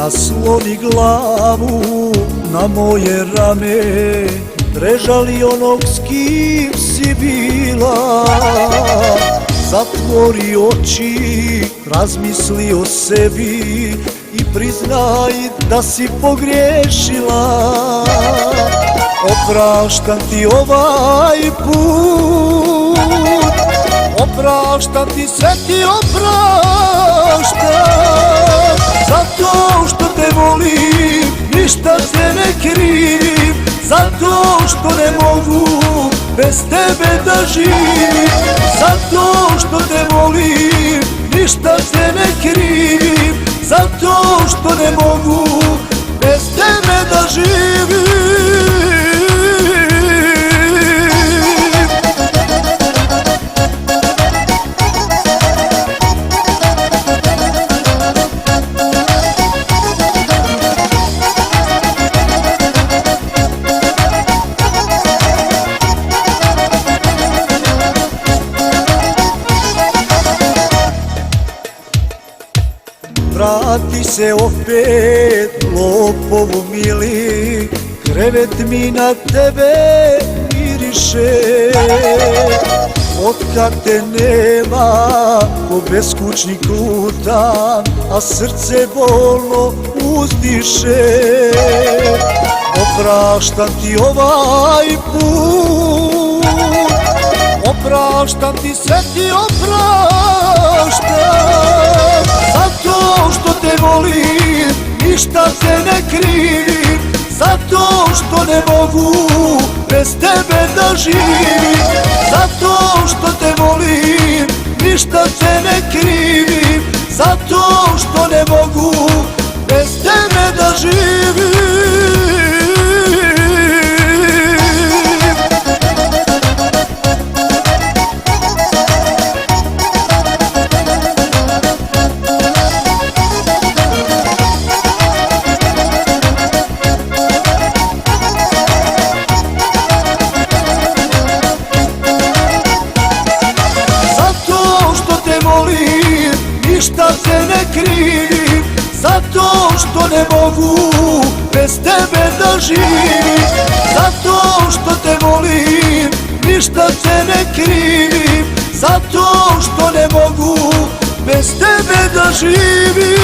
Nasloni glavu na moje rame, prežali onog s kim si bila. Zatvori oči, razmisli o sebi i priznaj da si pogriješila. Opraštam ti ovaj put, opraštam ti, sve ti opraštam. Zato što te volim, ništa se ne krivim. Zato što ne mogu bez tebe da živim. Zato što te volim, ništa se ne krivim. Zato što ne mogu bez tebe da živim. Vrati se opet, lopovu mili, krevet mi na tebe miriše. Otkad te nema, ko beskućnik lutam, a srce bolno uzdiše. Opraštam ti ovaj put, opraštam ti, sve ti opraštam. Zato što te volim, ništa se ne krivim. Zato što ne mogu bez tebe da živim. Zato što te volim, ništa se ne krivim. Zato što ne mogu bez tebe da živim. Ništa se ne krivim, zato što ne mogu bez tebe da živim. Zato što te volim, ništa se ne krivim. Zato što ne mogu bez tebe da živim.